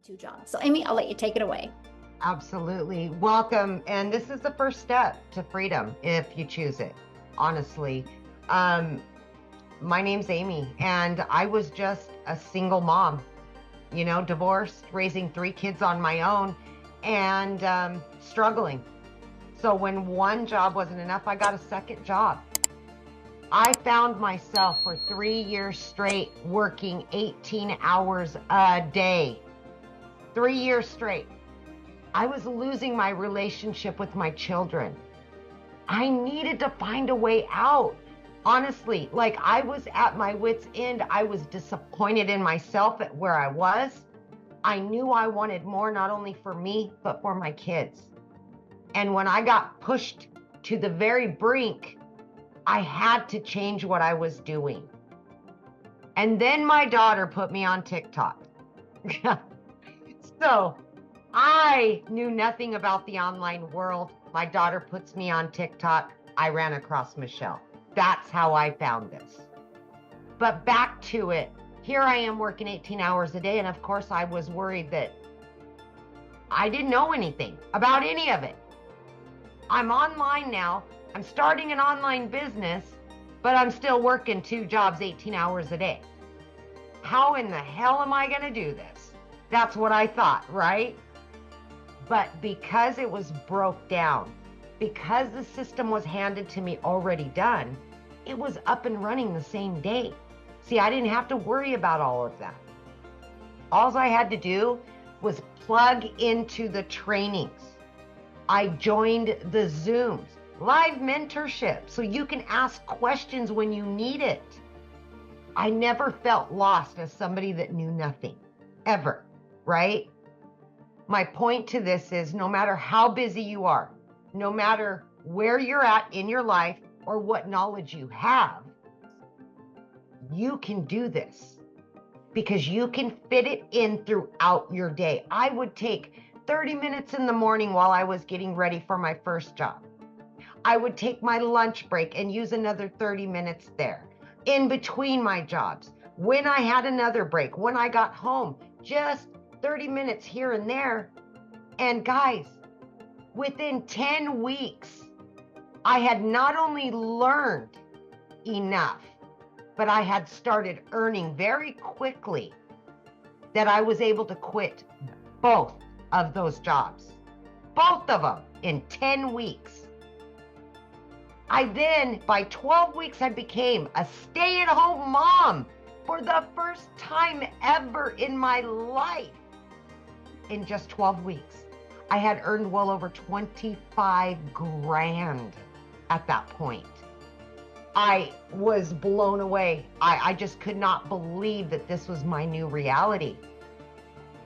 two jobs. So Aimee, I'll let you take it away. Absolutely. Welcome. And this is the first step to freedom if you choose it, honestly. My name's Aimee, and I was just a single mom, divorced, raising 3 kids on my own, and struggling. So when one job wasn't enough, I got a second job. I found myself for 3 years straight working 18 hours a day. 3 years straight. I was losing my relationship with my children. I needed to find a way out. Honestly, like I was at my wit's end. I was disappointed in myself at where I was. I knew I wanted more, not only for me, but for my kids. And when I got pushed to the very brink, I had to change what I was doing. And then my daughter put me on TikTok. So I knew nothing about the online world. My daughter puts me on TikTok. I ran across Michelle. That's how I found this. But back to it. Here I am working 18 hours a day. And of course, I was worried that I didn't know anything about any of it. I'm online now. I'm starting an online business, but I'm still working 2 jobs, 18 hours a day. How in the hell am I going to do this? That's what I thought, right? But because it was broke down, because the system was handed to me already done, it was up and running the same day. See, I didn't have to worry about all of that. All I had to do was plug into the trainings. I joined the Zooms, live mentorship, so you can ask questions when you need it. I never felt lost as somebody that knew nothing, ever, right? My point to this is no matter how busy you are, no matter where you're at in your life or what knowledge you have, you can do this because you can fit it in throughout your day. I would take 30 minutes in the morning while I was getting ready for my first job. I would take my lunch break and use another 30 minutes there. In between my jobs, when I had another break, when I got home, just 30 minutes here and there. And guys, within 10 weeks, I had not only learned enough, but I had started earning very quickly that I was able to quit both of those jobs, both of them in 10 weeks. I then, by 12 weeks, I became a stay-at-home mom for the first time ever in my life. In just 12 weeks, I had earned well over 25 grand at that point. I was blown away. I just could not believe that this was my new reality.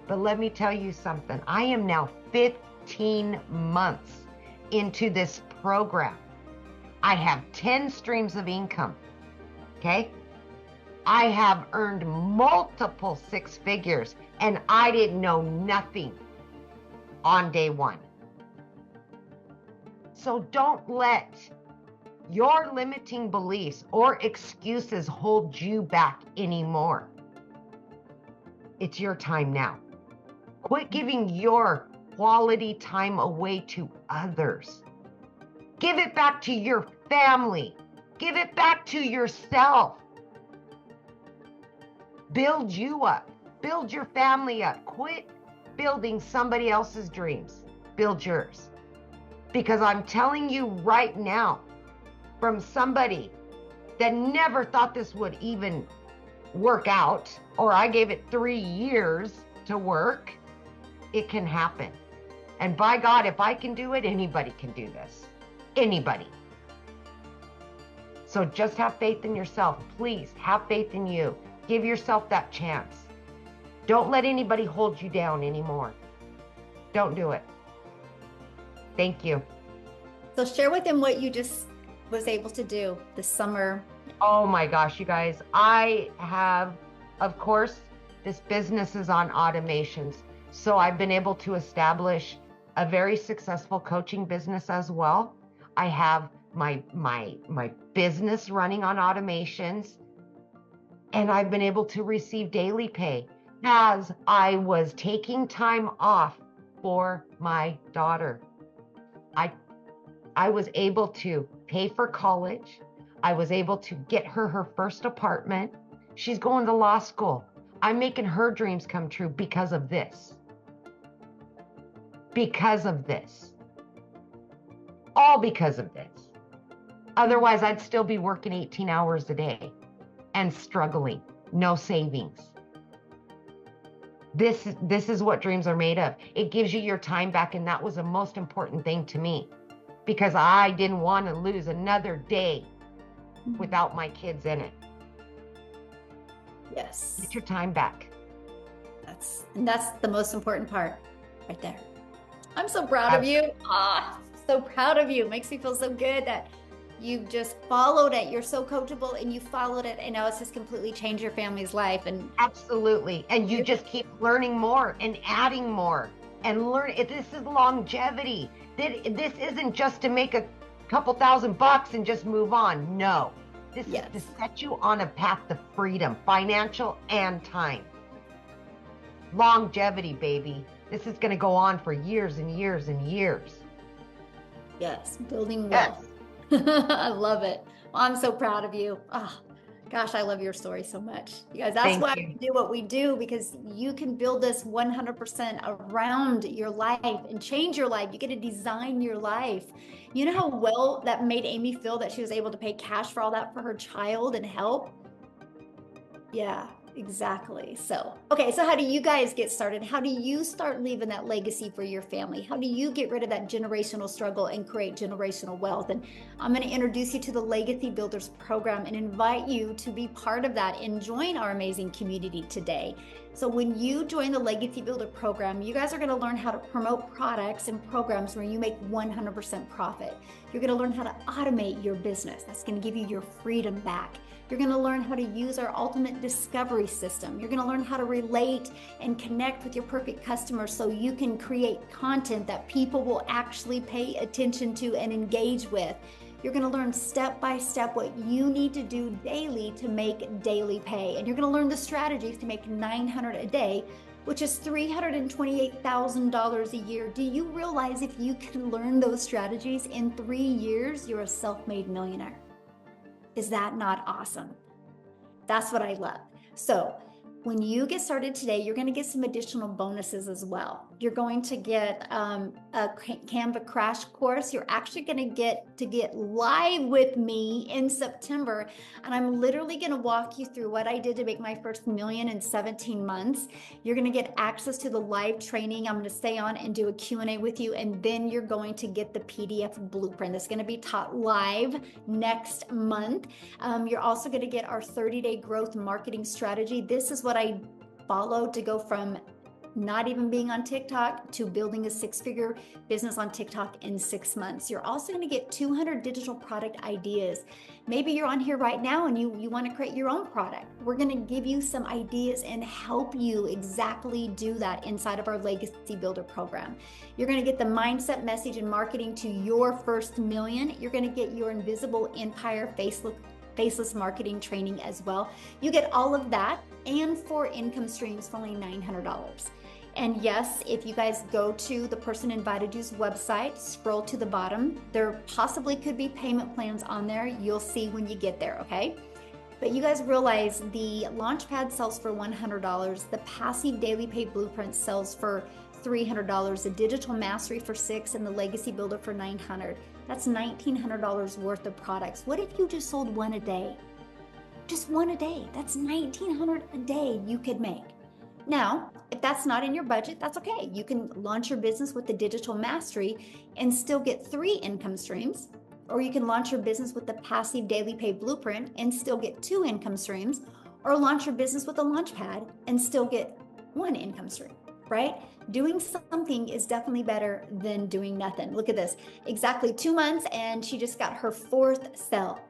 But let me tell you something. I am now 15 months into this program. I have 10 streams of income, okay? I have earned multiple 6 figures, and I didn't know nothing on day one. So don't let your limiting beliefs or excuses hold you back anymore. It's your time now. Quit giving your quality time away to others. Give it back to your family. Give it back to yourself. Build you up. Build your family up. Quit building somebody else's dreams. Build yours. Because I'm telling you right now, from somebody that never thought this would even work out, or I gave it 3 years to work, it can happen. And by God, if I can do it, anybody can do this. Anybody. So just have faith in yourself. Please have faith in you. Give yourself that chance. Don't let anybody hold you down anymore. Don't do it. Thank you. So share with them what you just was able to do this summer. Oh my gosh, you guys. I have, of course, this business is on automations. So I've been able to establish a very successful coaching business as well. I have my business running on automations, and I've been able to receive daily pay. as I was taking time off for my daughter. I was able to pay for college. I was able to get her first apartment. She's going to law school. I'm making her dreams come true because of this. Because of this. All because of this. Otherwise, I'd still be working 18 hours a day and struggling. No savings. This is what dreams are made of. It gives you your time back, and that was the most important thing to me, because I didn't want to lose another day without my kids in it. Yes. Get your time back. That's the most important part right there. I'm so proud of you. So proud of you. Makes me feel so good that you just followed it. You're so coachable and you followed it, and now it's just completely changed your family's life. And absolutely. And you just keep learning more and adding more and learn. This is longevity. This isn't just to make a couple $1,000 and just move on. No, this is to set you on a path to freedom, financial and time. Longevity, baby. This is going to go on for years and years and years. Yes, building wealth. I love it. Well, I'm so proud of you. Oh, gosh, I love your story so much. You guys, that's why we do what we do, because you can build this 100% around your life and change your life. You get to design your life. You know how well that made Aimee feel that she was able to pay cash for all that for her child and help? Yeah. Exactly. So, okay. So how do you guys get started? How do you start leaving that legacy for your family? How do you get rid of that generational struggle and create generational wealth? And I'm going to introduce you to the Legacy Builders program and invite you to be part of that and join our amazing community today. So when you join the Legacy Builder program, you guys are going to learn how to promote products and programs where you make 100% profit. You're going to learn how to automate your business. That's going to give you your freedom back. You're going to learn how to use our ultimate discovery system. You're going to learn how to relate and connect with your perfect customers so you can create content that people will actually pay attention to and engage with. You're going to learn step by step what you need to do daily to make daily pay. And you're going to learn the strategies to make $900 a day, which is $328,000 a year. Do you realize if you can learn those strategies in 3 years, you're a self-made millionaire? Is that not awesome? That's what I love. So when you get started today, you're going to get some additional bonuses as well. You're going to get a Canva crash course. You're actually going to get live with me in September. And I'm literally going to walk you through what I did to make my first million in 17 months. You're going to get access to the live training. I'm going to stay on and do a Q&A with you. And then you're going to get the PDF blueprint that's going to be taught live next month. You're also going to get our 30-day growth marketing strategy. This is what I followed to go from not even being on TikTok to building a 6-figure business on TikTok in 6 months. You're also going to get 200 digital product ideas. Maybe you're on here right now and you want to create your own product. We're going to give you some ideas and help you exactly do that inside of our Legacy Builder program. You're going to get the mindset, message, and marketing to your first million. You're going to get your invisible empire faceless marketing training as well. You get all of that and 4 income streams for only $900. And yes, if you guys go to the Person Invited You's website, scroll to the bottom, there possibly could be payment plans on there. You'll see when you get there, okay? But you guys realize the Launchpad sells for $100, the Passive Daily Pay Blueprint sells for $300, the Digital Mastery for $600, and the Legacy Builder for $900. That's $1,900 worth of products. What if you just sold one a day? Just one a day. That's $1,900 a day you could make. Now, if that's not in your budget, that's okay. You can launch your business with the Digital Mastery and still get 3 income streams, or you can launch your business with the Passive Daily Pay Blueprint and still get 2 income streams, or launch your business with a Launchpad and still get 1 income stream, right? Doing something is definitely better than doing nothing. Look at this, exactly 2 months and she just got her 4th sale.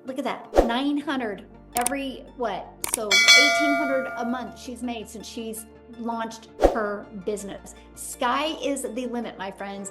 Look at that, 900 every, so 1,800 a month she's made since she's launched her business. Sky is the limit, my friends.